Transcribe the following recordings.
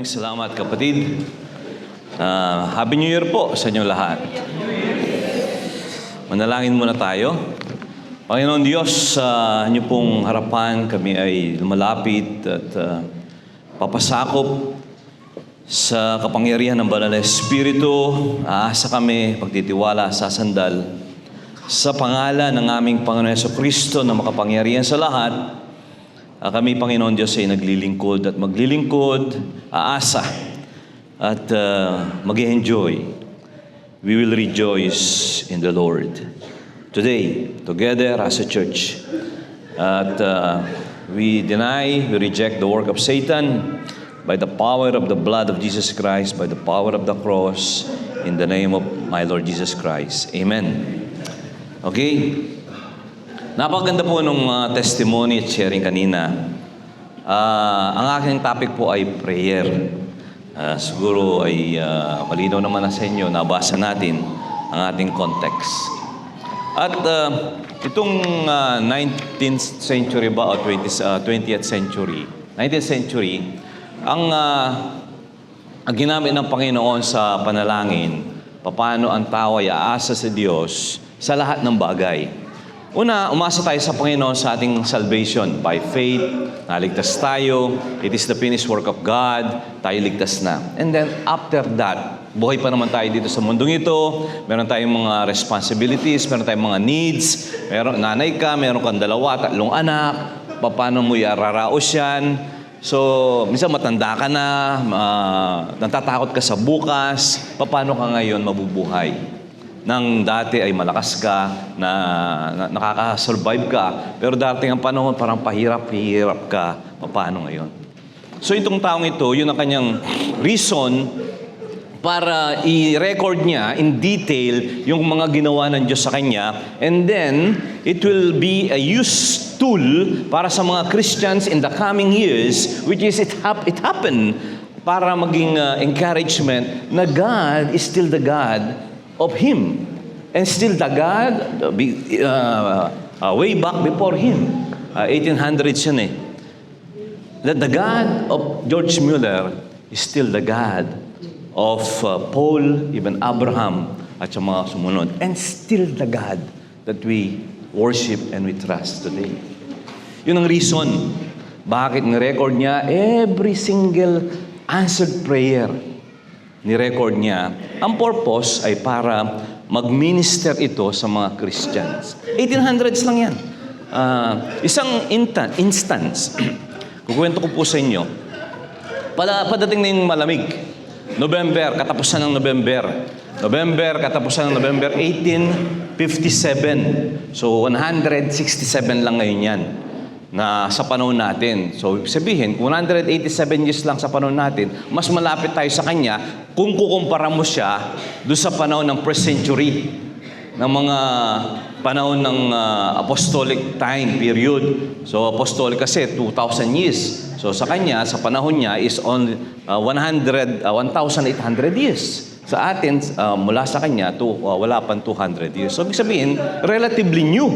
Maraming salamat kapatid. Happy New Year po sa inyo lahat. Manalangin muna tayo. Panginoon Diyos, sa inyo pong harapan kami ay lumalapit at papasakop sa kapangyarihan ng Banal na Espiritu. Aasa kami, pagtitiwala, sasandal sa pangalan ng aming Panginoon Jesucristo na makapangyarihan sa lahat. Kami, Panginoon Diyos, ay naglilingkod at maglilingkod, aasa at mag-enjoy. We will rejoice in the Lord today, together as a church. At we reject the work of Satan by the power of the blood of Jesus Christ, by the power of the cross, in the name of my Lord Jesus Christ. Amen. Okay? Napakaganda po nung testimony at sharing kanina. Ang aking topic po ay prayer. Siguro ay malinaw naman na sa inyo, nabasa natin ang ating context. At itong 19th century ba o 20th century, 19th century, ang ginamit ng Panginoon sa panalangin, paano ang tao ay aasa sa Diyos sa lahat ng bagay. Una, umasa tayo sa Panginoon sa ating salvation. By faith, naligtas tayo. It is the finished work of God. Tayo ligtas na. And then, after that, buhay pa naman tayo dito sa mundong ito. Meron tayong mga responsibilities, meron tayong mga needs. Meron, nanay ka, meron kang 2, 3 anak. Paano mo yararaos yan? So, minsan matanda ka na, natatakot ka sa bukas. Paano ka ngayon mabubuhay? Nang dati ay malakas ka, na nakaka-survive ka, pero dating ang panahon parang pahirap ka, paano ngayon? So itong taong ito, yun ang kanyang reason para i-record niya in detail yung mga ginawa ng Diyos sa kanya, and then it will be a use tool para sa mga Christians in the coming years, which is it happened para maging encouragement na God is still the God of Him, and still the God way back before Him. 1800s yun eh. That the God of George Mueller is still the God of Paul, even Abraham, at sa mga sumunod. And still the God that we worship and we trust today. Yun ang reason bakit ni-record niya every single answered prayer. Ni-record niya. Ang purpose ay para mag-minister ito sa mga Christians. 1800s lang yan. Isang instance, kukwento ko po sa inyo. Padating na yung malamig. November, katapusan ng November. Katapusan ng November 1857. So, 167 lang ngayon yan na sa panahon natin. So, sabihin, kung 187 years lang sa panahon natin, mas malapit tayo sa Kanya kung kukumpara mo siya doon sa panahon ng first century, ng mga panahon ng apostolic time period. So, apostolic kasi 2,000 years. So, sa Kanya, sa panahon niya is only 1,800 years. Sa atin, mula sa Kanya, wala pang 200 years. So, ibig sabihin, relatively new.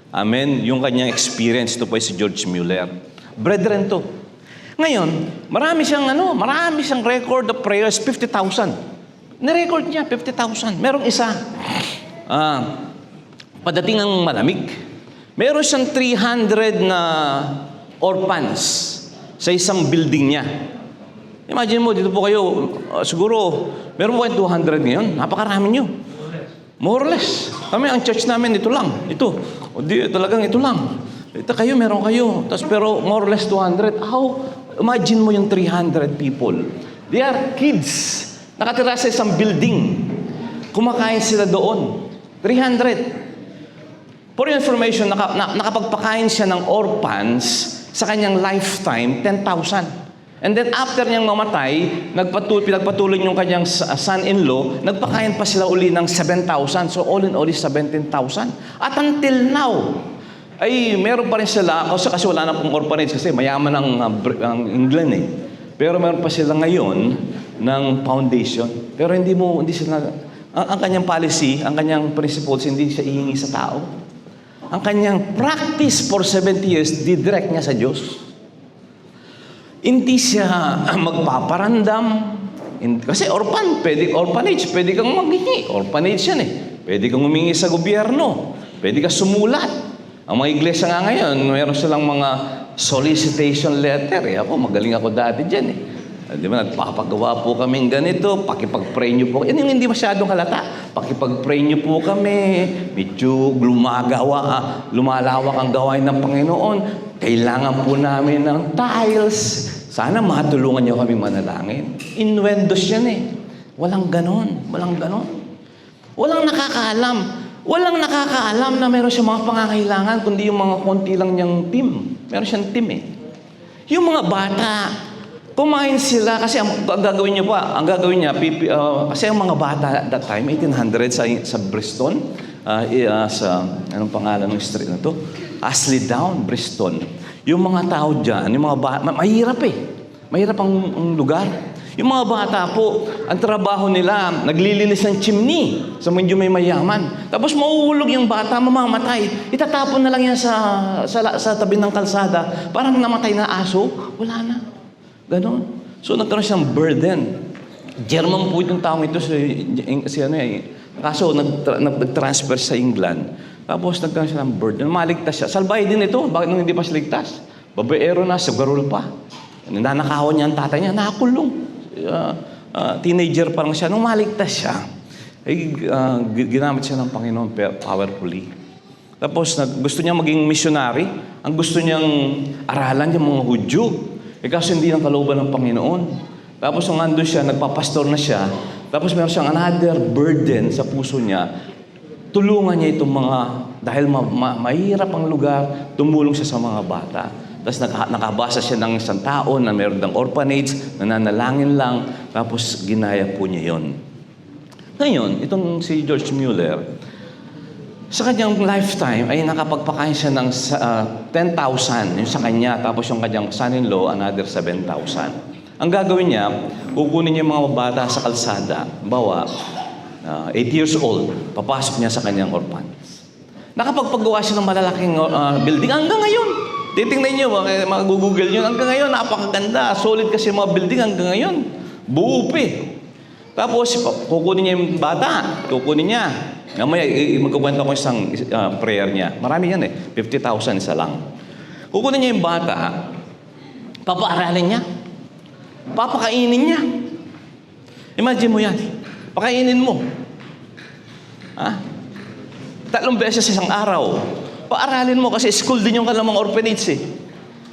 Amen. Yung kanyang experience, ito po ay si George Mueller. Brethren to. Ngayon, marami siyang record of prayers, 50,000. Nirecord niya, 50,000. Merong isa, padating ang malamig. Meron siyang 300 na orphans sa isang building niya. Imagine mo, dito po kayo, siguro, meron po kayo 200 ngayon. Napakarami niyo. More or less. Kami, ang church namin, ito lang. Ito. O di, talagang ito lang. Ito kayo, meron kayo. Tapos, pero more or less 200. How? Imagine mo yung 300 people. They are kids. Nakatira sa isang building. Kumakain sila doon. 300. For your information, nakapagpakain siya ng orphans sa kanyang lifetime, 10,000. And then after niyang mamatay, pinagpatuloy yung kanyang son-in-law, nagpakain pa sila uli ng 7,000. So all in all is 17,000. At until now, ay meron pa rin sila, kasi wala na pong orphanage kasi mayaman ang England eh. Pero meron pa sila ngayon ng foundation. Pero hindi sila, ang kanyang policy, ang kanyang principles, hindi siya ihingi sa tao. Ang kanyang practice for 70 years, didirect niya sa Diyos. Hindi siya magpaparandam. Kasi orphanage, pwede kang maghingi. Orphanage yan eh. Pwede kang humingi sa gobyerno. Pwede kang sumulat. Ang mga iglesia nga ngayon, mayroon silang mga solicitation letter. Ako, magaling ako dati dyan eh. Di ba, nagpapagawa po kaming ganito, pakipag-pray nyo po. Yan yung hindi masyadong halata. Pakipag-pray nyo po kami, medyo lumalawak ang gawain ng Panginoon. Kailangan po namin ng tiles. Sana matulungan nyo kami manalangin. Inwendos yan eh. Walang ganon. Walang nakakaalam. Walang nakakaalam na meron siyang mga pangangailangan, kundi yung mga konti lang niyang team. Meron siyang team eh. Yung mga bata, kumain sila kasi ang gagawin niya, kasi ang mga bata at that time, 1800 sa Bristol, anong pangalan ng street na to? Ashley Down, Bristol. Yung mga tao dyan, yung mga bata, mahirap eh. Mahirap ang lugar. Yung mga bata po, ang trabaho nila, naglilinis ng chimney sa medyo may mayaman. Tapos mauulog yung bata, mamamatay. Itatapon na lang yan sa tabi ng kalsada. Parang namatay na aso, wala na. Ganon. So nagkaroon siyang burden. German po itong taong ito kaso nag-transfer sa England. Tapos nagkaroon siya ng burden. Maligtas siya. Salbahe din ito. Bakit nung hindi pa siya ligtas? Babaero na, sugarol pa. Nanakawan niya ang tatay niya, nakakulong. Teenager pa lang siya. Nung maligtas siya, ginamit siya ng Panginoon powerfully. Tapos gusto niya maging missionary. Ang gusto niyang aralan yung mga Hudyo. Kasi hindi ng kalooban ng Panginoon. Tapos nung andun siya, nagpapastor na siya. Tapos meron siyang another burden sa puso niya. Tulungan niya itong dahil mahirap ang lugar, tumulong siya sa mga bata. Tapos nakabasa siya ng isang tao na meron ng orphanage, nananalangin lang, tapos ginaya po niya yon. Ngayon, itong si George Mueller, sa kanyang lifetime ay nakapagpakain siya ng 10,000 yung sa kanya, tapos yung kanyang son-in-law, another 7,000. Ang gagawin niya, kukunin niya yung mga bata sa kalsada, bawa, 8 years old, papasok niya sa kanyang orphanage. Nakapagpagawa siya ng malalaking building hanggang ngayon. Titingnan niyo, mag-google nyo, hanggang ngayon, napakaganda. Solid kasi mga building hanggang ngayon. Buo pa eh. Tapos, kukunin niya yung bata. Kukunin niya. Namaya, magkukwento ko isang prayer niya. Marami yan eh. 50,000 isa lang. Kukunin niya yung bata. Papaaralin niya. Papakainin niya. Imagine mo yan. Pakainin mo. 3 beses isang araw. Paaralin mo kasi school din yung kalamang orphanage eh.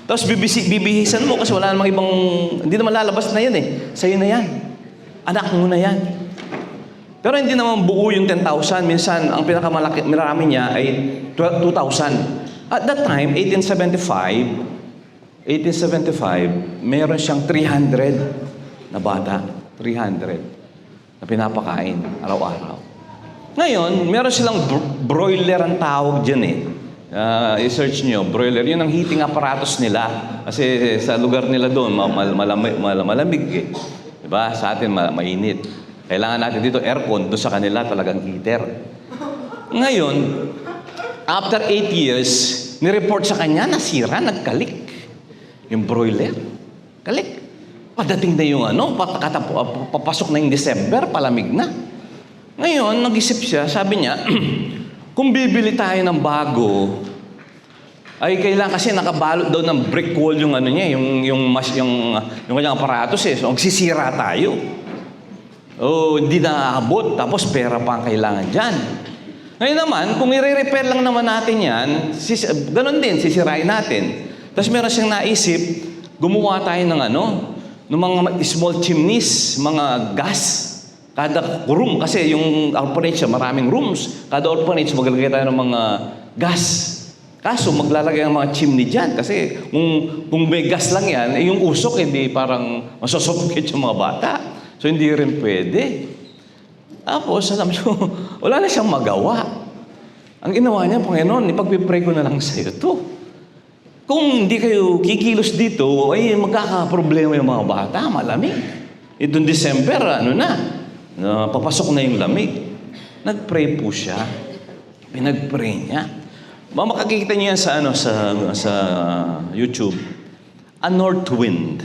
Tapos bibihisan mo kasi wala namang ibang, hindi naman lalabas na yan eh. Sa'yo na yan. Anak mo na yan. Pero hindi naman buo yung 10,000. Minsan, ang marami niya ay 2,000. At that time, 1875, meron siyang 300 na bata. 300 na pinapakain araw-araw. Ngayon, meron silang broiler ang tawag dyan eh. I-search nyo, broiler. Yun ang heating apparatus nila. Kasi sa lugar nila doon, malamig eh. Diba? Sa atin, mainit. Kailangan natin dito aircon. Doon sa kanila talagang heater. Ngayon, after 8 years, nireport sa kanya, nasira, nagkalik. Yung broiler. Kalik. Padating na yung papasok na yung December, palamig na. Ngayon, nag-isip siya, sabi niya, kung bibili tayo ng bago, ay kailangan kasi nakabalot daw ng brick wall yung yung kanyang aparatos eh. So, magsisira tayo. Hindi na aabot, tapos pera pa ang kailangan dyan. Ngayon naman, kung i-repair lang naman natin yan, ganun din, sisirain natin. Tapos meron siyang naisip, gumawa tayo ng ng mga small chimneys, mga gas. Kada room, kasi yung orphanage, maraming rooms. Kada orphanage, maglalagay tayo ng mga gas. Kaso, maglalagay ang mga chimney dyan. Kasi kung may gas lang yan, yung usok, hindi parang masasuffocate yung mga bata. So, hindi rin pwede. Tapos, sabi ko, wala na siyang magawa. Ang ginawa niya, Panginoon, ipagpipray ko na lang sa'yo to. Kung hindi kayo kikilos dito, ay magkakaproblema yung mga bata, malamig. Itong December, papasok na yung lamig. Nag-pray po siya. Pinag-pray niya. Makikita niyo yan sa YouTube. the north wind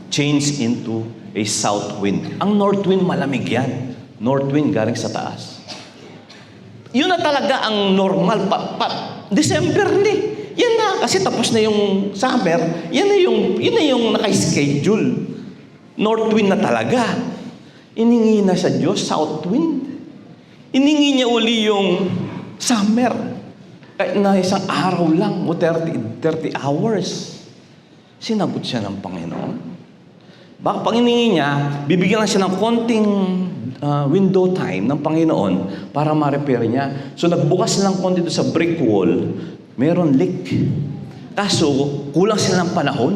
changed into a south wind. Ang north wind, malamig yan. North wind galing sa taas. Yun na talaga ang normal. December ni. Yan na. Kasi tapos na yung summer. Yun na yung naka-schedule. North wind na talaga. Iningi na sa Diyos, south wind. Iningi niya uli yung summer. Kahit na isang araw lang, o 30 hours. Sinagot siya ng Panginoon. Baka pag iningi niya, bibigyan lang siya ng konting window time ng Panginoon para ma-repair niya. So nagbukas lang konti doon sa brick wall, meron leak. Kaso, kulang sila ng panahon.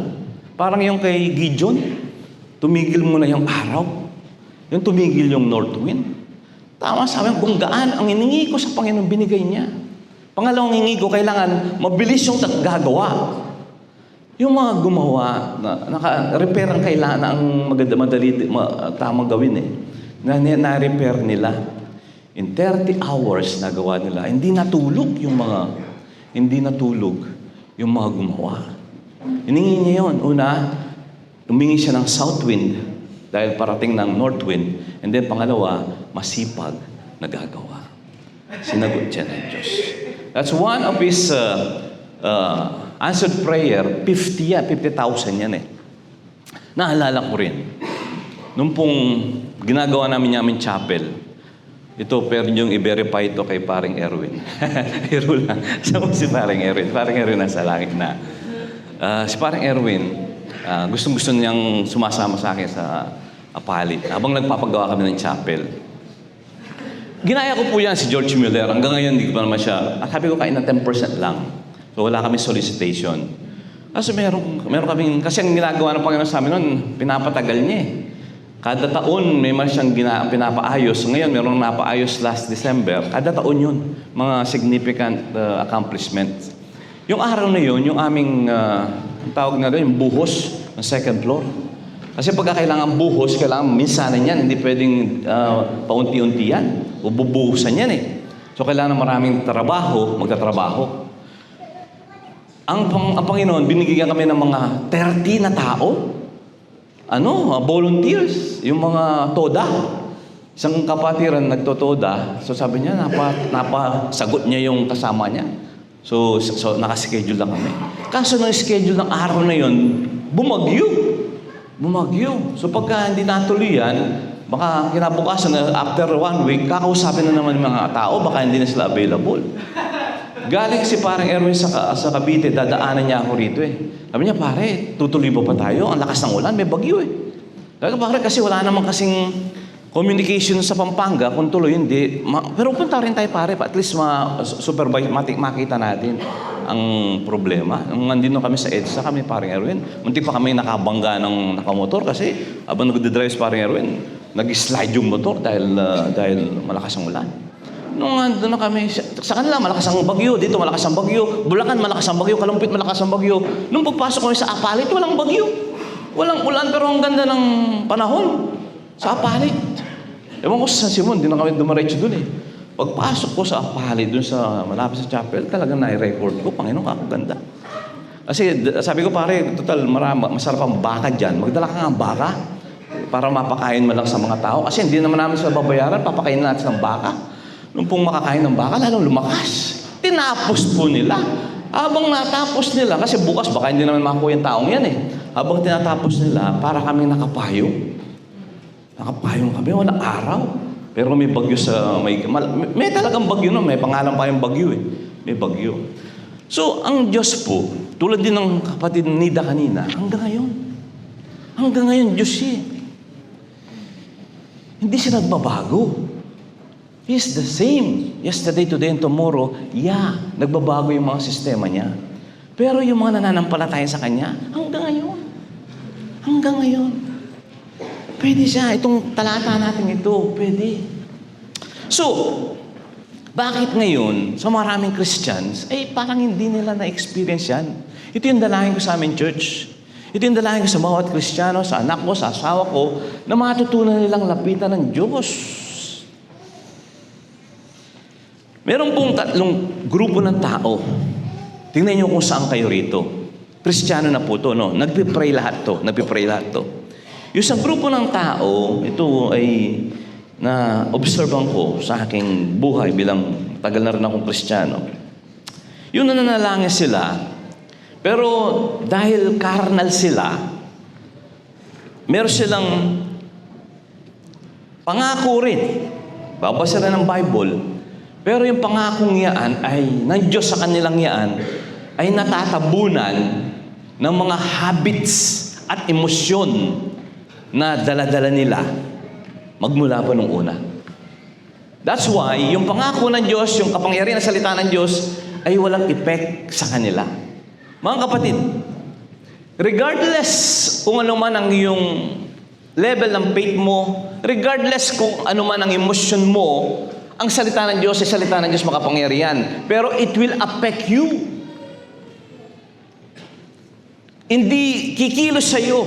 Parang yung kay Gideon, tumigil muna yung araw. Yung tumigil yung north wind. Tama, sabi kung gaan ang iningi ko sa Panginoon, binigay niya. Pangalawang hingi ko, kailangan mabilis yung gagawa. Yung mga gumawa, naka-repair ang kailangan ang madali, tamang gawin eh. Na-repair nila. In 30 hours nagawa nila. Hindi natulog yung mga gumawa. Hiningi niya yun. Una, humingi siya ng south wind dahil parating ng north wind. And then pangalawa, masipag na gagawa. Sinagot siya ng Diyos. That's one of his answered prayer. 50,000 yan eh. Naalala ko rin. Nung pong ginagawa namin chapel, ito, pero yung i-verify ito kay paring Erwin. Hero lang. Saan si paring Erwin? Paring Erwin nasa langit na. Si paring Erwin, gustong-gusto niyang sumasama sa akin sa Apalit. Habang nagpapagawa kami ng chapel. Ginaya ko po yan si George Mueller. Hanggang ngayon, hindi ko pa naman siya. Sabi ko, kain na 10% lang. So, wala kami solicitation. Kasi meron kami, kasi ang ginagawa ng Panginoon sa amin noon, pinapatagal niya eh. Kada taon, may man siyang pinapaayos. Ngayon, meron napaayos last December. Kada taon yun, mga significant accomplishments. Yung araw na yun, yung aming, tawag na doon, yung buhos ng second floor. Kasi pagka kailangan buhos, kailangan minsanan yan. Hindi pwedeng paunti-unti yan. Bubuhusan yan eh. So, kailangan maraming magtatrabaho. Ang Panginoon, binigyan kami ng mga 30 na tao. Volunteers. Yung mga toda. Isang kapatiran nagtotoda. So, sabi niya, napasagot niya yung kasama niya. So nakaschedule lang kami. Kaso ng schedule ng araw na yun, bumagyo. So pagka hindi natuloy yan, baka kinabukasan after 1 week, kakausapin na naman yung mga tao, baka hindi na sila available. Galing si parang Erwin sa Cavite, dadaanan niya ako rito eh. Sabi niya, pare, tutuloy pa tayo? Ang lakas ng ulan, may bagyo eh. Sabi ko, pare, kasi wala naman kasing communication sa Pampanga, kung tuloy hindi. Pero punta rin tayo pare, at least makita natin ang problema. Nung nandito kami sa EDSA, kami parang Erwin, muntik pa kami nakabangga ng nakamotor kasi habang nag-drive parang Erwin, nag-slide yung motor dahil malakas ang ulan. Nung nandun na kami, sa kanila malakas ang bagyo, dito malakas ang bagyo, Bulacan malakas ang bagyo, Kalumpit malakas ang bagyo. Nung pagpasok kami sa Apalit, walang bagyo. Walang ulan pero ang ganda ng panahon sa Apalit. Ewan ko sa San Simon, di na kami dumaretso dun eh. Pagpasok ko sa Apalit, dun sa malapit sa chapel, talagang nai-record ko, Panginoon, kakaganda. Kasi sabi ko, pare, total, masarap ang baka dyan. Magdala ka nga baka para mapakain mo lang sa mga tao. Kasi hindi naman namin sila babayaran, papakain natin ng baka. Nung pong makakain ng baka, lalong lumakas. Tinapos po nila. Habang natapos nila, kasi bukas baka hindi naman makuha yung taong yan eh. Habang tinatapos nila, para kami nakapayong. Nakapayong kami, walang araw. Pero may bagyo may talagang bagyo na, may pangalan pa yung bagyo eh. May bagyo. So, ang Diyos po, tulad din ng kapatid Nida kanina, hanggang ngayon, Diyos siya. Hindi siya nagbabago. He's the same. Yesterday, today, and tomorrow, nagbabago yung mga sistema niya. Pero yung mga nananampalataya sa Kanya, hanggang ngayon. Pwede siya. Itong talata natin ito, pwede. So, bakit ngayon, sa maraming Christians, parang hindi nila na-experience yan? Ito yung dalangin ko sa aming church. Ito yung dalangin ko sa bawat Kristiyano, sa anak ko, sa asawa ko, na matutunan nilang lapitan ng Diyos. Meron pong 3 grupo ng tao Tingnan niyo kung saan kayo rito. Kristiyano na po to, no? Nagpipray lahat to. Yung sa grupo ng tao, ito ay na-observan ko sa aking buhay bilang tagal na rin akong Kristiyano. Yung nananalangin sila, pero dahil carnal sila, meron silang pangako rin. Babasa rin ng Bible. Pero yung pangakong yaan ay, ng Diyos sa kanilang yaan, ay natatabunan ng mga habits at emosyon na dala-dala nila magmula pa nung una. That's why, yung pangako ng Diyos, yung kapangyarihan na salita ng Diyos, ay walang effect sa kanila. Mga kapatid, regardless kung ano man ang iyong level ng faith mo, regardless kung ano man ang emosyon mo, ang salita ng Diyos ay salita ng Diyos makapangyarihan. Pero it will affect you. Hindi kikilos sa iyo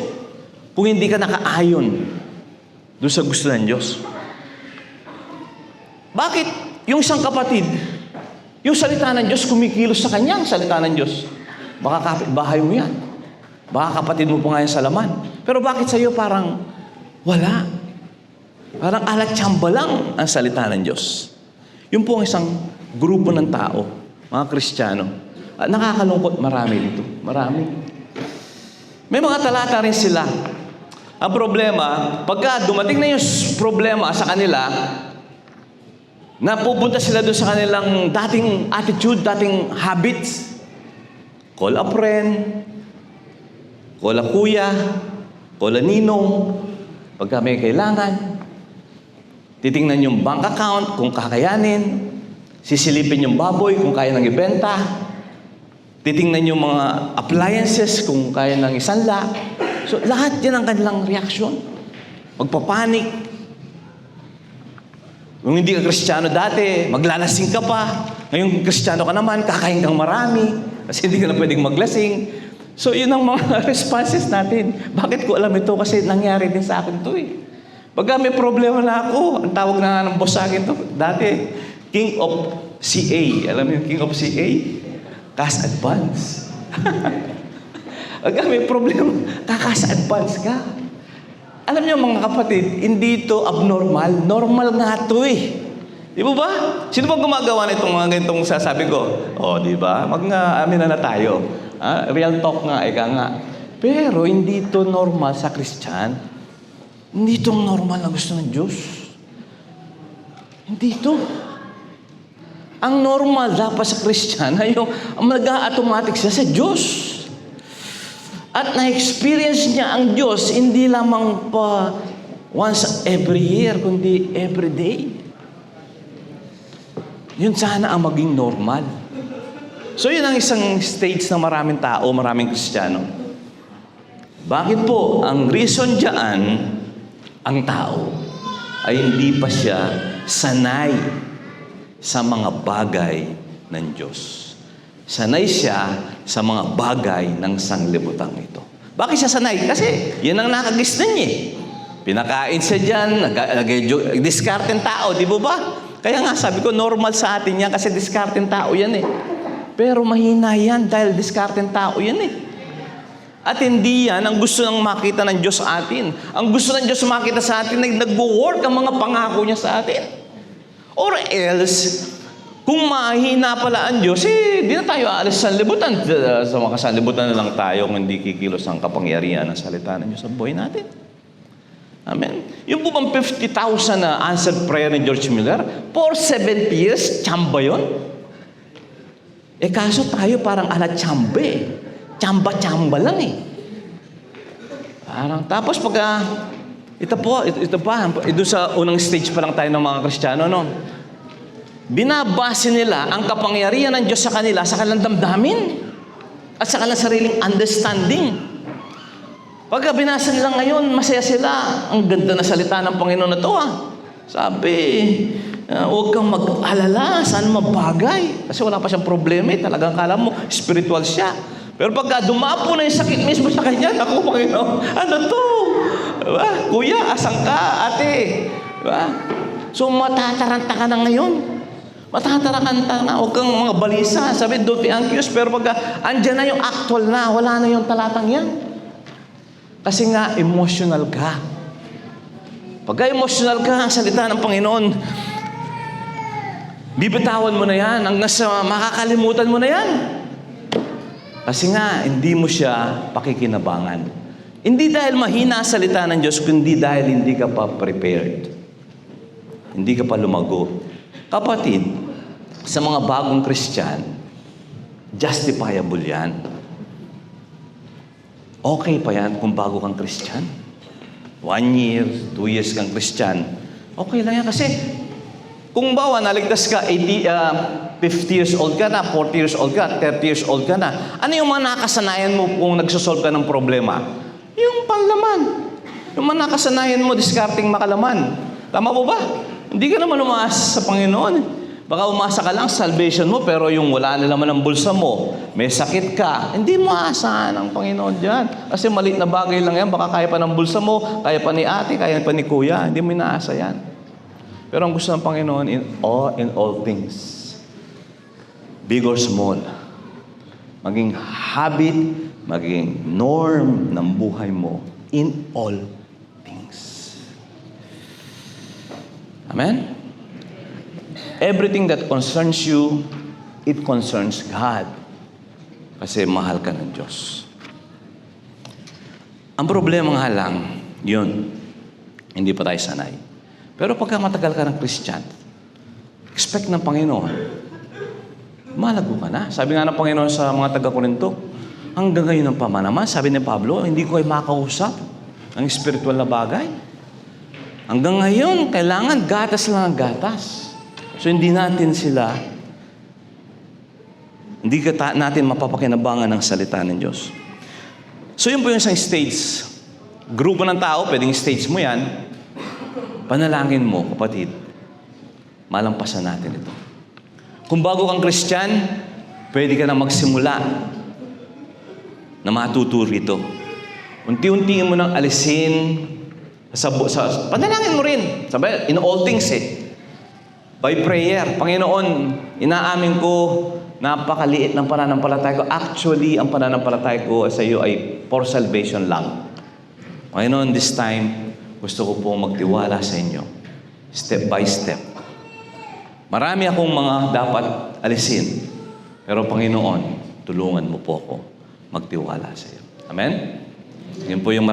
kung hindi ka nakaayon doon sa gusto ng Diyos. Bakit? Yung isang kapatid, yung salita ng Diyos, kumikilos sa kanya ang salita ng Diyos. Baka kapitbahay mo yan. Baka kapatid mo pa nga yan sa laman. Pero bakit sa iyo parang wala? Parang alat-tsamba lang ang salita ng Diyos. Yun po ang isang grupo ng tao, mga Kristiyano. At nakakalungkot, marami dito. Marami. May mga talata rin sila. Ang problema, pagka dumating na yung problema sa kanila, napupunta sila doon sa kanilang dating attitude, dating habits. Call a friend, call a kuya, call a ninong, pagka may kailangan. Titingnan yung bank account kung kakayanin. Sisilipin yung baboy kung kaya nang ibenta. Titingnan yung mga appliances kung kaya nang isanla. So, lahat yan ang kanilang reaksyon. Magpapanik. Kung hindi ka Kristiyano dati, maglalasing ka pa. Ngayon, Kristiyano ka naman, kakain kang marami. Kasi hindi ka na pwedeng maglasing. So, yun ang mga responses natin. Bakit ko alam ito? Kasi nangyari din sa akin ito eh. Pagka may problema na ako, ang tawag na ng boss sa akin ito, dati, King of CA. Alam mo yung King of CA? Cash advance. Pagka may problema, kakas advance ka. Alam niyo mga kapatid, hindi ito abnormal. Normal nga ito eh. Di ba ba? Sino bang gumagawa na itong mga ganitong sasabi ko? O, di ba? Mag-amin na tayo. Real talk nga, ika nga. Pero hindi ito normal sa Christian. Hindi ito normal na gusto ng Diyos. Hindi ito. Ang normal dapat sa Christian ay yung mag-automatic siya sa Diyos. At na-experience niya ang Diyos hindi lamang pa once every year, kundi every day. Yun sana ang maging normal. So yun ang isang stage ng maraming tao, maraming Kristiyano. Bakit po? Ang reason dyan, ang tao ay hindi pa siya sanay sa mga bagay ng Diyos. Sanay siya sa mga bagay ng sanglibutan ito. Bakit siya sanay? Kasi yan ang nakagisnan niya. Pinakain siya dyan, discarding tao, di ba? Kaya nga sabi ko, normal sa atin yan kasi discarding tao yan eh. Pero mahina yan dahil discarding tao yan eh. At hindi yan ang gusto ng makita ng Diyos sa atin. Ang gusto ng Diyos makita sa atin, nag-work ang mga pangako niya sa atin. Or else, kung mahina pala ang Diyos, di na tayo aalis sa sanlibutan. Sa mga sanlibutan na lang tayo kung hindi kikilos ang kapangyarihan ng salita ng Diyos sa buhay natin. Amen. Yung po bang 50,000 na answered prayer ni George Miller, for 70 years, tsamba yun? Kaso tayo parang ala tsamba eh. Tsamba-tsamba lang eh. Parang, tapos pagka, ito sa unang stage pa lang tayo ng mga Kristiyano, no? Binabase nila ang kapangyarihan ng Diyos sa kanila, sa kanilang damdamin, at sa kanilang sariling understanding. Pagka binasa nila ngayon, masaya sila. Ang ganda na salita ng Panginoon na ito Sabi, huwag kang mag-alala, saan mabagay. Kasi wala pa siyang problema eh. Talagang kala mo, spiritual siya. Pero pagka dumapo na yung sakit mismo sa kanya, ako Panginoon, ano to? Diba? Kuya, asang ka, ate. Diba? So matataranta ka na ngayon. Matatarakan nga, huwag kang mga balisa. Sabi, don't be anxious. Pero pagka andyan na yung actual na, wala na yung talatang yan. Kasi nga, emotional ka. Pagka emotional ka, ang salita ng Panginoon, bibitawan mo na yan. Hanggang sa makakalimutan mo na yan. Kasi nga, hindi mo siya pakikinabangan. Hindi dahil mahina ang salita ng Diyos, kundi dahil hindi ka pa prepared. Hindi ka pa lumago. Kapatid, sa mga bagong Christian, justifiable yan. Okay pa yan kung bago kang Christian. 1 year, 2 years kang Christian. Okay lang yan kasi kung bawa naligtas ka 50 years old ka na, 40 years old ka, 30 years old ka na, ano yung mga nakasanayan mo kung nagsosolve ka ng problema? Yung panlaman. Yung mga nakasanayan mo, discarding makalaman. Tama po ba? Hindi ka naman umaasa sa Panginoon. Baka umasa ka lang sa salvation mo, pero yung wala na naman ang bulsa mo, may sakit ka, hindi mo aasahan ang Panginoon dyan. Kasi maliit na bagay lang yan, baka kaya pa ng bulsa mo, kaya pa ni ate, kaya pa ni kuya, hindi mo inaasa yan. Pero ang gusto ng Panginoon, in all things, big or small, maging habit, maging norm ng buhay mo, in all things. Amen? Everything that concerns you, it concerns God. Kasi mahal ka ng Diyos. Ang problema nga lang, yun, hindi pa tayo sanay. Pero pagka matagal ka ng Christian, expect ng Panginoon, malago ka na. Sabi nga ng Panginoon sa mga taga-Korinto, hanggang ngayon ang pamanaman, sabi ni Pablo, hindi ko ay makausap ang spiritual na bagay. Hanggang ngayon, kailangan gatas lang ang gatas. So, hindi natin natin mapapakinabangan ng salita ng Diyos. So, yun po yung isang stage. Grupo ng tao, pwedeng stage mo yan. Panalangin mo, kapatid. Malampasan natin ito. Kung bago kang Christian, pwede ka na magsimula na matuturo ito. Unti-unti mo nang alisin panalangin mo rin. Sabi, in all things by prayer. Panginoon, inaamin ko, napakaliit ng pananampalataya ko. Actually, ang pananampalataya ko sa iyo ay for salvation lang. Panginoon, this time, gusto ko po magtiwala sa inyo. Step by step. Marami akong mga dapat alisin. Pero Panginoon, tulungan mo po ako magtiwala sa iyo. Amen? Yun po yung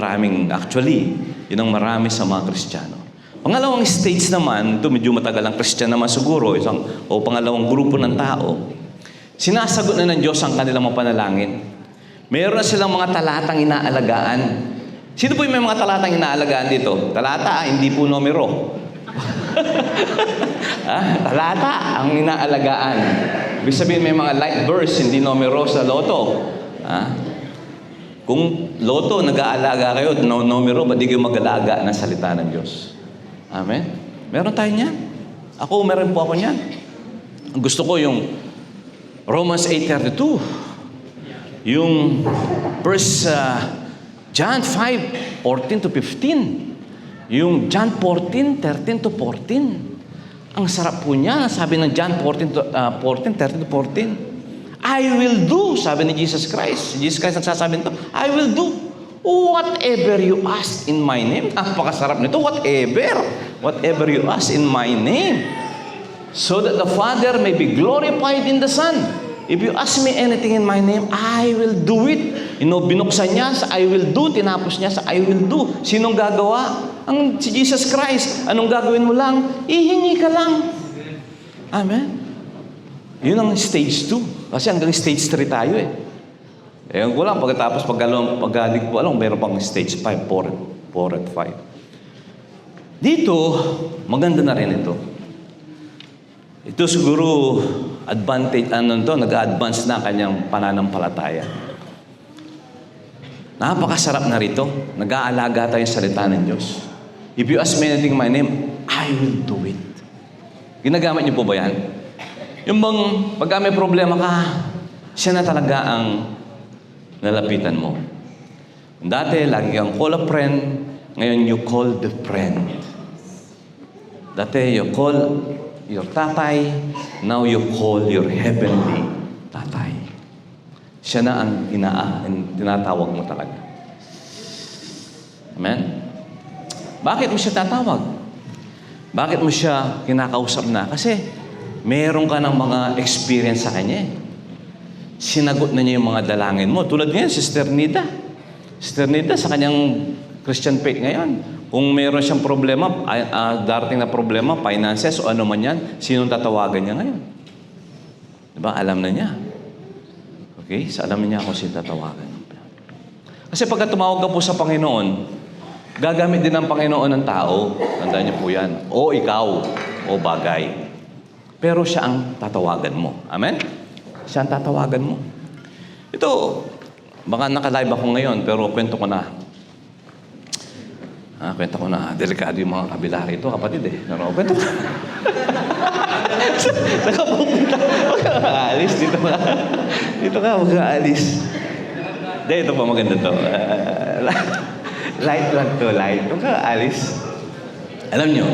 yun ang marami sa mga Kristiyano. Pangalawang stage naman, ito medyo matagal ang Christian naman siguro, pangalawang grupo ng tao, sinasagot na ng Diyos ang kanilang mga panalangin. Meron na silang mga talatang inaalagaan. Sino po yung may mga talatang inaalagaan dito? Talata, hindi po numero. Talata ang inaalagaan. Ibig sabihin may mga light verse, hindi numero sa loto. Kung loto, nag-aalaga kayo, numero, ba't di kayo mag-alaga ng salita ng Diyos? Amen? Meron tayo niyan. Meron po ako niyan. Gusto ko yung Romans 8:32. Yung John 5:14 to 15. Yung John 14:13 to 14. Ang sarap po niya. Sabi ng John 13 to 14. I will do, sabi ni Jesus Christ. Jesus Christ nagsasabi nito, I will do whatever you ask in my name. Napakasarap nito. Whatever you ask in my name. So that the Father may be glorified in the Son. If you ask me anything in my name, I will do it. Binuksan niya sa I will do. Tinapos niya sa I will do. Sinong gagawa? Si Jesus Christ. Anong gagawin mo lang? Ihingi ka lang. Amen? Yun ang stage 2. Kasi hanggang stage 3 tayo Ewan ko lang, pagkatapos paggaling ko alam, meron pang stage 5, 4 at 5. Dito, maganda na rin ito. Ito siguro, nag-advance na kanyang pananampalataya. Napakasarap na rito. Nag-aalaga tayo sa salita ng Diyos. If you ask me anything in my name, I will do it. Ginagamit niyo po ba yan? Yung bang, pagka may problema ka, siya na talaga ang nalapitan mo. Dati, lagi kang call a friend. Ngayon, you call the friend. Dati, you call your tatay, now you call your heavenly tatay. Siya na ang tinatawag mo talaga. Amen? Bakit mo siya tatawag? Bakit mo siya kinakausap na? Kasi meron ka ng mga experience sa Kanya. Sinagot na niya yung mga dalangin mo. Tulad ngayon, Sister Nida. Sister Nida, sa kanyang Christian faith ngayon, kung meron siyang problema, darating na problema, finances o ano man yan, sinong tatawagan niya ngayon? Diba? Alam na niya. Okay? So alam niya kung sino tatawagan. Kasi pagka tumawag ka po sa Panginoon, gagamit din ng Panginoon ng tao. Tandaan niyo po yan. O ikaw, o bagay. Pero siya ang tatawagan mo. Amen? Siya ang tatawagan mo. Ito, baka naka-live ako ngayon, pero kwento ko na. Kwento ko na. Delikado yung mga kabila rito, kapatid eh. Pero kwento ko. Saan ka pupunta? Huwag ka makaalis. Dito ka, huwag ka aalis. Ito pa, maganda to. Light lang to, light. Huwag ka aalis. Alam nyo,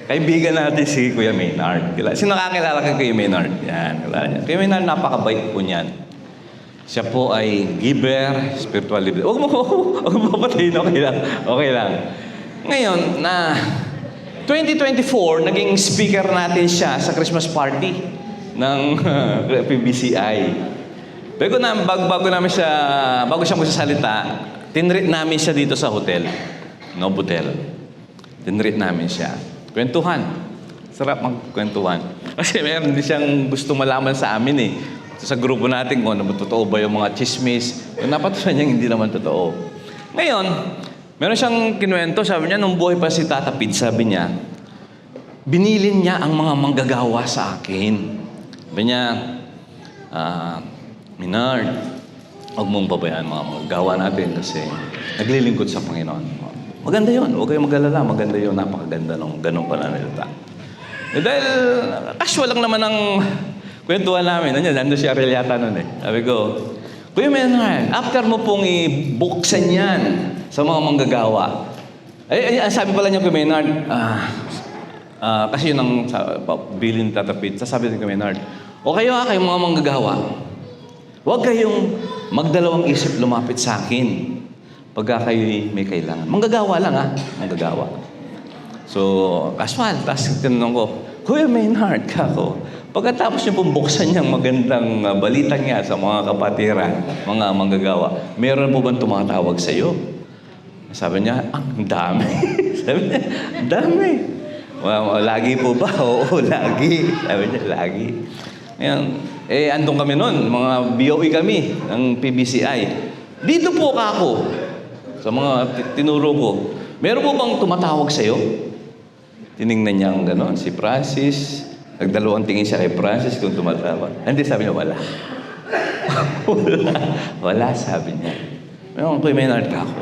kaibigan natin si Kuya Maynard. Sino nakakilala kay Kuya Maynard? Yan, kilala niya. Kuya Maynard, napakabait po niyan. Siya po ay giver, spiritual leader. Huwag mo patayin, okay lang. Okay lang. Ngayon, 2024, naging speaker natin siya sa Christmas party ng PBCI. Bago siya magsasalita, tinreat namin siya dito sa hotel. Novotel. Tinreat namin siya. Kwentuhan. Sarap magkwentuhan. Kasi meron din siyang gusto malaman sa amin eh. Sa grupo natin kung ano ba totoo ba yung mga chismis. Yung napatunan niya hindi naman totoo. Ngayon, meron siyang kinuwento. Sabi niya, nung buhay pa si Tata Pid, sabi niya, binilin niya ang mga manggagawa sa akin. Sabi niya, Maynard, huwag mong babayaan mga manggagawa natin kasi naglilingkod sa Panginoon. Maganda yun. Huwag kayong mag-alala. Maganda yun. Napakaganda ng ganong pananalita. Dahil casual lang naman ang kwentuhan namin. Nandun si Ariel yata nun eh. Sabi ko, Kuya Maynard, after mo pong ibuksan yan sa mga manggagawa. Sabi pala niya, Kuya Maynard, kasi yun ang bilin tatapit. Sasabi din Kuya Maynard, o kayong mga manggagawa, huwag kayong magdalawang isip lumapit sa akin pagka kayo may kailangan. Manggagawa lang manggagawa. So, casual. Tapos tinanong ko, Kuya Maynard, kako, pagkatapos niyo pong buksan niyang magandang balita niya sa mga kapatiran, mga manggagawa, meron po bang tumatawag sa iyo? Sabi niya, ang dami. Sabi niya, dami. Lagi po ba? Oo, lagi. Sabi niya, lagi. Ngayon, andun kami noon, mga BOE kami, ng PBCI. Dito po ako, sa mga tinuro ko, meron po bang tumatawag sa iyo? Tiningnan niya ang gano'n, si Francis. Nagdalawang tingin siya kay Francis kung tumatawag. Hindi, sabi niya, wala. Wala, sabi niya. Ngayon, Kuya Maynard ako.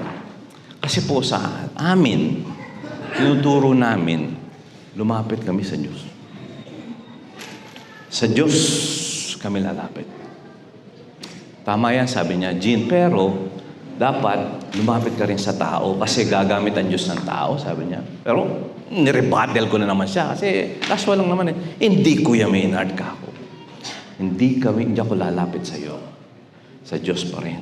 Kasi po sa amin, tinuturo namin, lumapit kami sa Diyos. Sa Diyos kami lalapit. Tama yan, sabi niya, Jean, pero dapat lumapit ka rin sa tao kasi gagamit ang Diyos ng tao, sabi niya. Pero nirebuttal ko na naman siya kasi casual lang naman eh. Hindi, Kuya Maynard ka ako. Hindi ako lalapit sa iyo. Sa Diyos pa rin.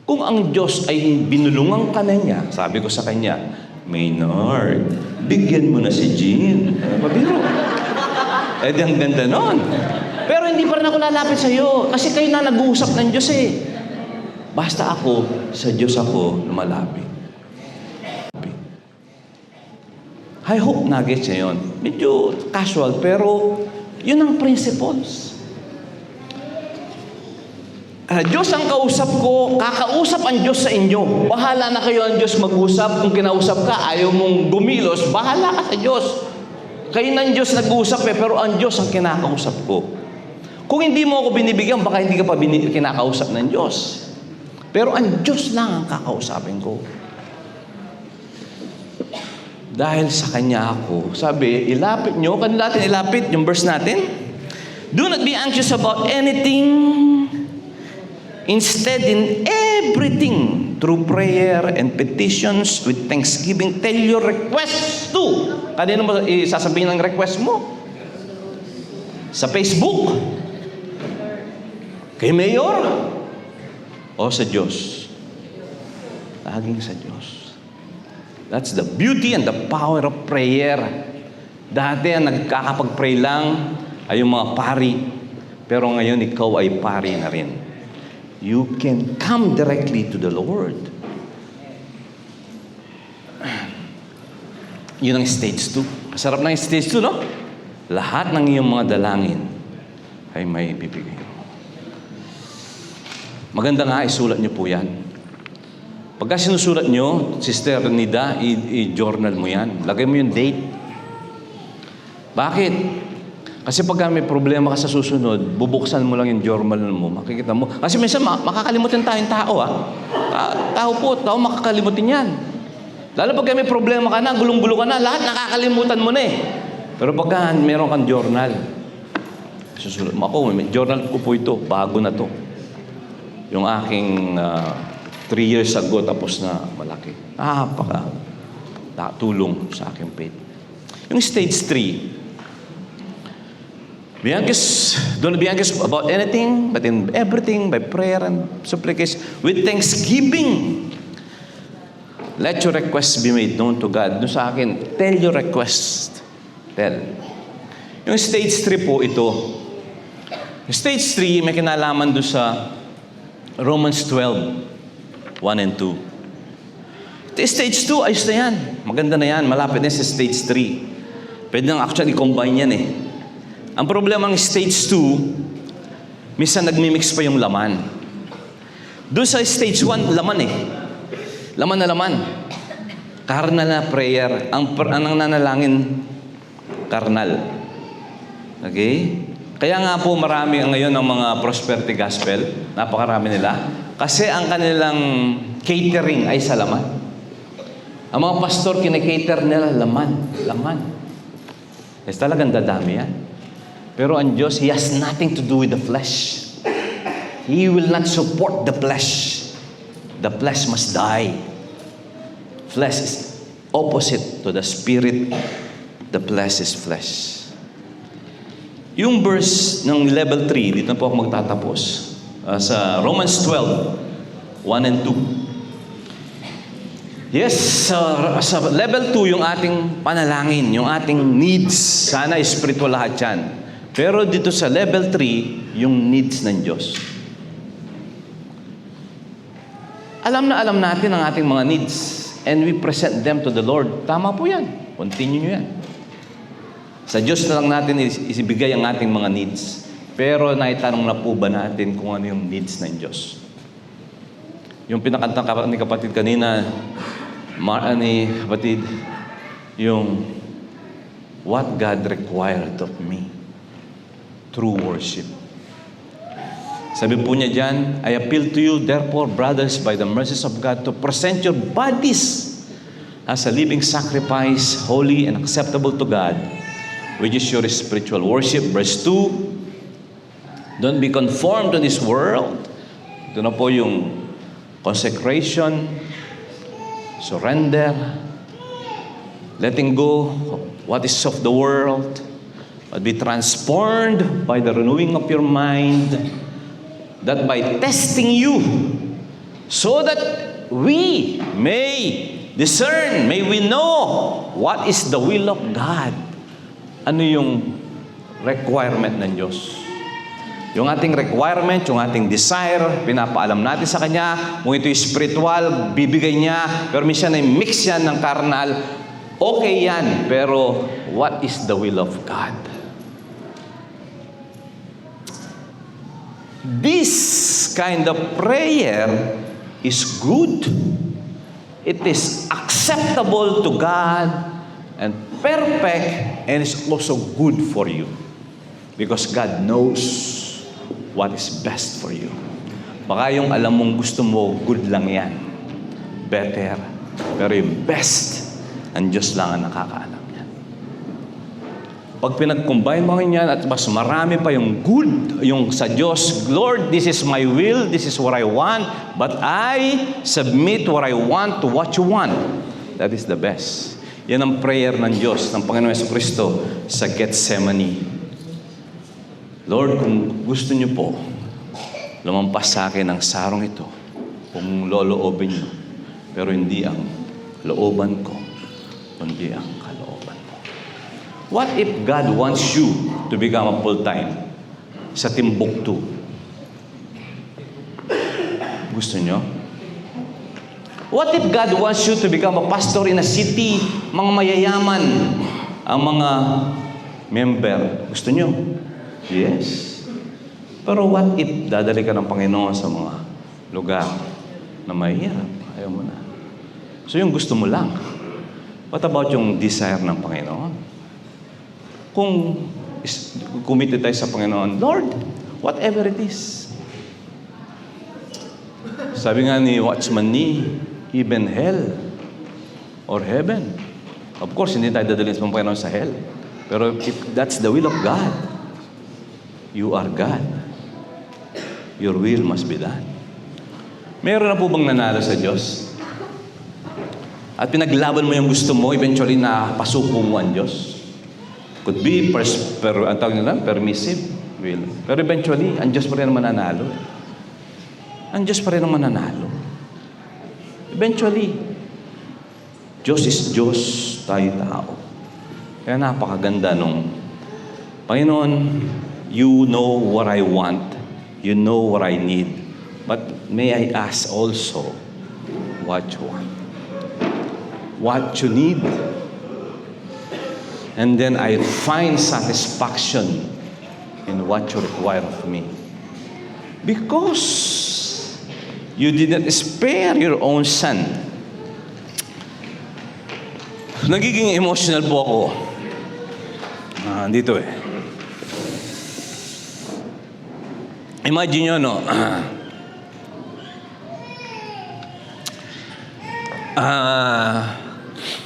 Kung ang Diyos ay binulungan ka na niya, sabi ko sa kanya, Maynard, bigyan mo na si Jean. Pabiro. Di ang ganda nun. Pero hindi pa rin ako lalapit sa iyo kasi kayo na nag-uusap ng Diyos eh. Basta ako, sa Diyos ako lumalapit. I hope nagets niya yun. Medyo casual, pero yun ang principles. Diyos ang kausap ko, kakausap ang Diyos sa inyo. Bahala na kayo ang Diyos mag-usap. Kung kinausap ka, ayaw mong gumilos, bahala ka sa Diyos. Kayo ng Diyos nag-uusap pero ang Diyos ang kinakausap ko. Kung hindi mo ako binibigyan, baka hindi ka pa kinakausap ng Diyos. Pero ang Diyos lang ang kakausapin ko. Dahil sa Kanya ako, sabi, ilapit nyo, kanila natin ilapit yung verse natin. Do not be anxious about anything. Instead, in everything, through prayer and petitions, with thanksgiving, tell your requests to. Kanino mo sasabihin ng request mo? Sa Facebook? Kay Mayor? O sa Diyos? Laging sa Diyos. That's the beauty and the power of prayer. Dati ang nagkakapag-pray lang ay yung mga pari. Pero ngayon, ikaw ay pari na rin. You can come directly to the Lord. Yun ang stage 2. Masarap na yung stage 2, no? Lahat ng iyong mga dalangin ay may bibigay. Maganda nga, isulat niyo po yan. Pagka sinusulat niyo, Sister Nida, i-journal mo yan. Lagay mo yung date. Bakit? Kasi pagka may problema ka sa susunod, bubuksan mo lang yung journal mo, makikita mo. Kasi minsan makakalimutan tayong tao, ha? Tao makakalimutin yan. Lalo pagka may problema ka na, gulong-gulo ka na, lahat nakakalimutan mo na eh. Pero pagka meron kang journal, susulat mo ako, may journal ko po ito, bago na to. Yung aking 3 years ago, tapos na malaki. Tulong sa aking faith. Yung stage 3, don't be anxious about anything, but in everything, by prayer and supplication, with thanksgiving, let your requests be made known to God. Doon sa akin, tell your request. Tell. Yung stage 3 po ito. Yung stage 3, may kinalaman doon sa Romans 12, 1 and 2. Stage 2, ayos na yan. Maganda na yan. Malapit na sa stage 3. Pwede nang actually combine yan eh. Ang problema ng stage 2, minsan nagmimix pa yung laman. Doon sa stage 1, laman eh. Laman na laman. Carnal na prayer. Ang nananalangin, carnal. Okay? Kaya nga po marami ngayon ang mga prosperity gospel. Napakarami nila. Kasi ang kanilang catering ay sa laman. Ang mga pastor, kinikater nila laman. Laman. Yes, talagang dadami yan. Pero ang Diyos, He has nothing to do with the flesh. He will not support the flesh. The flesh must die. Flesh is opposite to the spirit. The flesh is flesh. Yung verse ng level 3, dito na po ako magtatapos. Sa Romans 12, 1 and 2. Yes, sa level 2, yung ating panalangin, yung ating needs. Sana spiritual lahat yan. Pero dito sa level 3, yung needs ng Diyos. Alam natin ang ating mga needs and we present them to the Lord. Tama po yan. Continue nyo yan. Sa Diyos na lang natin isibigay ang ating mga needs. Pero naitanong na po ba natin kung ano yung needs ng Diyos? Yung pinakanta ni kapatid kanina, ni kapatid, yung what God required of me through worship. Sabi po niya dyan, I appeal to you, therefore, brothers, by the mercies of God, to present your bodies as a living sacrifice, holy and acceptable to God, which is your spiritual worship. Verse 2, don't be conformed to this world. Ito na po yung consecration, surrender, letting go of what is of the world, but be transformed by the renewing of your mind, that by testing you, so that we may discern, may we know what is the will of God. Ano yung requirement ng Diyos? Yung ating requirement, yung ating desire, pinapaalam natin sa Kanya. Kung ito'y spiritual, bibigay niya. Pero minsan ay mix yan ng carnal. Okay yan, pero what is the will of God? This kind of prayer is good. It is acceptable to God and perfect, and it's also good for you. Because God knows what is best for you. Baka yung alam mong gusto mo, good lang yan. Better. Pero yung best, ang Diyos lang ang nakakaalam yan. Pag pinag-combine mo yan at mas marami pa yung good, yung sa Diyos, Lord, this is my will, this is what I want, but I submit what I want to what you want. That is the best. Yan ang prayer ng Diyos, ng Panginoon Jesucristo sa Gethsemane. Lord, kung gusto niyo po, lumampas sa akin ang sarong ito, kung loloobin niyo, pero hindi ang looban ko, kundi ang kalooban mo. What if God wants you to become a full-time sa Timbuktu? Gusto niyo? What if God wants you to become a pastor in a city, mga mayayaman, ang mga member? Gusto niyo? Yes. Pero what if dadali ka ng Panginoon sa mga lugar na mahirap? Ayaw mo na. So yung gusto mo lang. What about yung desire ng Panginoon? Kung committed tayo sa Panginoon, Lord, whatever it is. Sabi nga ni Watchman Nee, even hell or heaven. Of course, hindi tayo dadalhin sa Panginoon sa hell. Pero if that's the will of God, you are God. Your will must be done. Meron na po bang nanalo sa Diyos? At pinaglaban mo yung gusto mo, eventually na pasuko mo ang Diyos? Could be permissive will. Pero eventually, ang Diyos pa rin naman nanalo. Ang Diyos pa rin naman nanalo. Eventually, Diyos is Diyos, tayo tao. Kaya napakaganda nung, Panginoon, you know what I want. You know what I need. But may I ask also what you want. What you need. And then I find satisfaction in what you require of me. Because you did not spare your own son. Nagiging emotional po ako. Dito eh. Imagine nyo, no?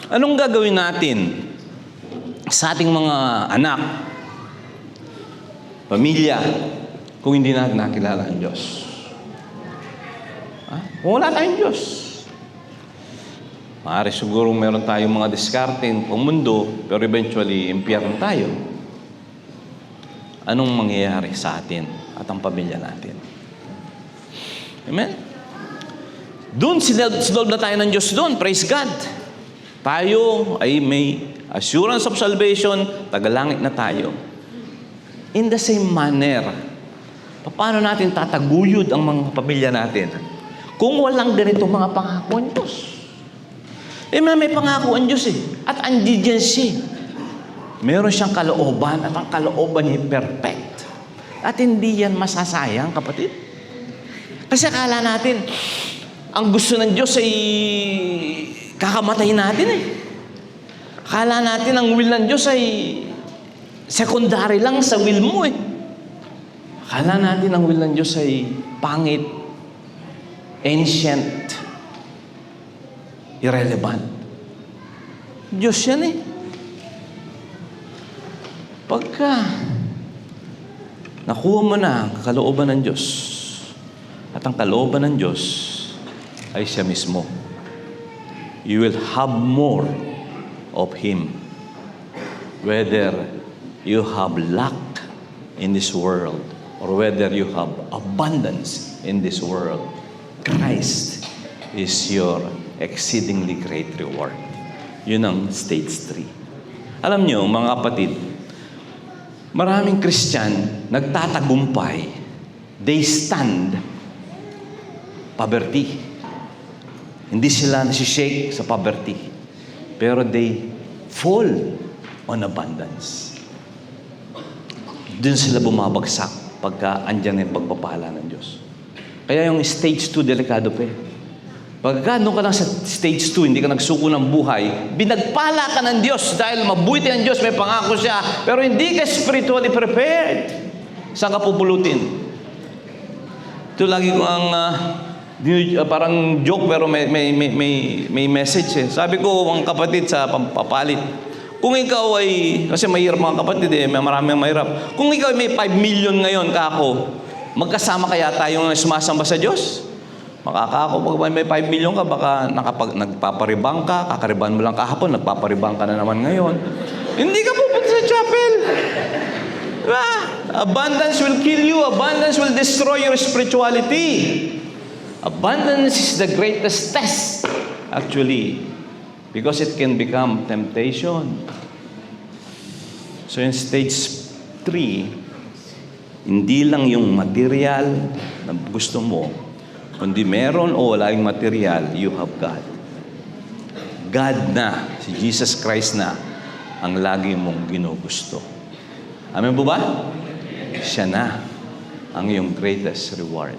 Anong gagawin natin sa ating mga anak, pamilya, kung hindi natin nakilala ang Diyos? Kung wala tayong Diyos. Maaari siguro meron tayong mga diskarteng pang mundo, pero eventually, impyerno tayo. Anong mangyayari sa atin at ang pamilya natin? Amen? Doon, sinolve na tayo ng Diyos doon. Praise God. Tayo ay may assurance of salvation, tagalangit na tayo. In the same manner, paano natin tataguyod ang mga pamilya natin kung walang ganito mga pangako ang Diyos? May pangako ang Diyos eh. At andiyan siya. Meron siyang kalooban at ang kalooban niya perfect. At hindi yan masasayang, kapatid. Kasi akala natin, ang gusto ng Diyos ay kakamatay natin eh. Akala natin ang will ng Diyos ay secondary lang sa will mo eh. Akala natin ang will ng Diyos ay pangit, ancient, irrelevant. Diyos yan eh. Pagka nakuha mo na ang kalooban ng Diyos at ang kalooban ng Diyos ay siya mismo, you will have more of Him. Whether you have lack in this world or whether you have abundance in this world, Christ is your exceedingly great reward. Yun ang stage 3. Alam niyo, mga kapatid, maraming Christian nagtatagumpay. They stand poverty. Hindi sila nasishake sa poverty. Pero they fall on abundance. Doon sila bumabagsak pagka andyan yung pagpapala ng Diyos. Kaya yung stage 2, delikado pa eh. Pagka doon ka lang sa stage 2, hindi ka nagsuko ng buhay, binagpala ka ng Diyos dahil mabuti ang Diyos, may pangako siya, pero hindi ka spiritually prepared. Saan ka pupulutin? Ito lagi ko ang parang joke pero may message eh. Sabi ko ang kapatid sa papalit, kung ikaw ay, kasi mahirap mga kapatid eh, maraming mahirap. Kung ikaw ay may 5 million ngayon kako, magkasama kaya tayong sumasamba sa Diyos? Makakako, pag may 5 million ka, baka nagpaparibang ka, kakariban mo lang kahapon, nagpaparibang ka na naman ngayon. Hindi ka pupunta sa chapel. Diba? Abundance will kill you. Abundance will destroy your spirituality. Abundance is the greatest test, actually, because it can become temptation. So in stage 3, hindi lang yung material na gusto mo, kundi meron o wala yung material, you have God. God na, si Jesus Christ na, ang lagi mong ginugusto. Amen po ba? Siya na ang iyong greatest reward.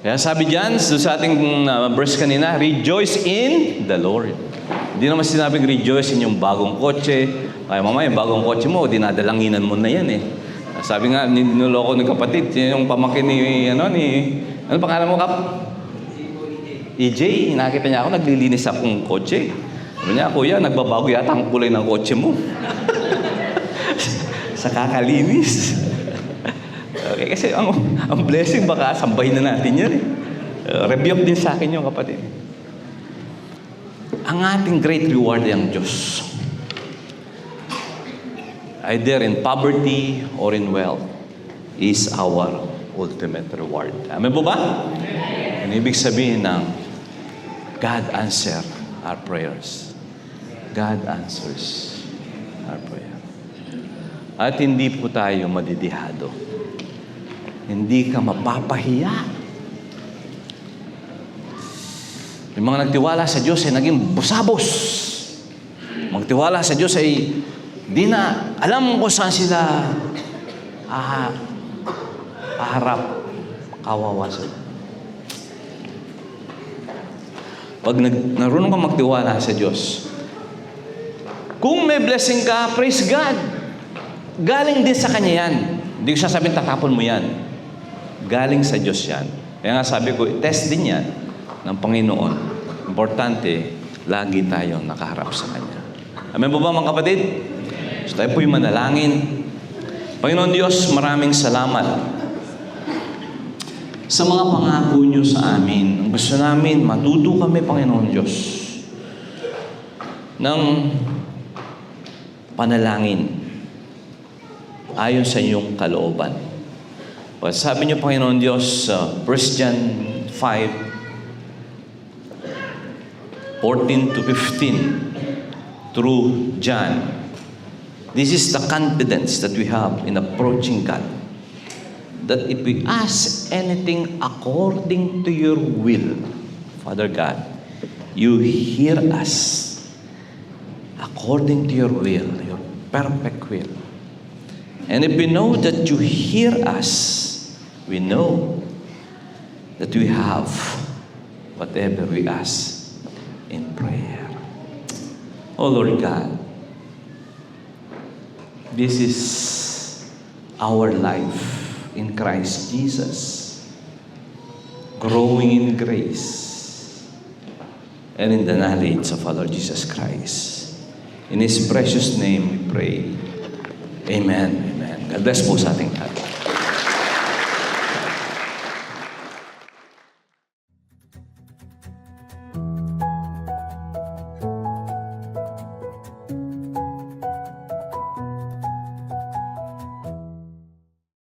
Kaya sabi dyan, sa ating verse kanina, rejoice in the Lord. Hindi naman sinabing rejoice in yung bagong kotse. Kaya mamaya, yung bagong kotse mo, dinadalanginan mo na yan eh. Sabi nga, niloloko ng kapatid, yung pamangkin ano pangalan mo, Kap? EJ, nakita niya ako, naglilinis akong kotse. Sabi niya, kuya, nagbabago yata ang kulay ng kotse mo. Sa kakalinis. Okay, kasi ang blessing, baka sambahin na natin yan eh. Rebuke din sa akin yung kapatid. Ang ating great reward ay ang Diyos. Either in poverty or in wealth is our ultimate reward. Amen po ba? Ang ibig sabihin ng God answer our prayers. God answers our prayer. At hindi po tayo madidihado. Hindi ka mapapahiya. Yung mga nagtiwala sa Diyos ay naging busabos. Magtiwala sa Diyos ay di na alam kung saan sila haharap. Kawawa sila. Pag narunong ka magtiwala sa Diyos, kung may blessing ka, praise God. Galing din sa Kanya yan. Hindi ko sasabihin, tatapon mo yan. Galing sa Diyos yan. Kaya nga sabi ko, test din yan ng Panginoon. Importante, lagi tayong nakaharap sa Kanya. Amen po ba mga kapatid? So tayo po'y manalangin. Panginoon Diyos, maraming salamat sa mga pangako niyo sa amin. Ang gusto namin, matuto kami, Panginoon Diyos, ng panalangin ayon sa iyong kalooban. Sabi niyo, Panginoon Diyos, 1 John 5:14 to 15 through John. This is the confidence that we have in approaching God. That if we ask anything according to your will, Father God, you hear us according to your will, your perfect will. And if we know that you hear us, we know that we have whatever we ask in prayer. Oh Lord God, this is our life in Christ Jesus, growing in grace and in the knowledge of our Lord Jesus Christ. In His precious name we pray. Amen. Amen. God bless po sa ating lahat.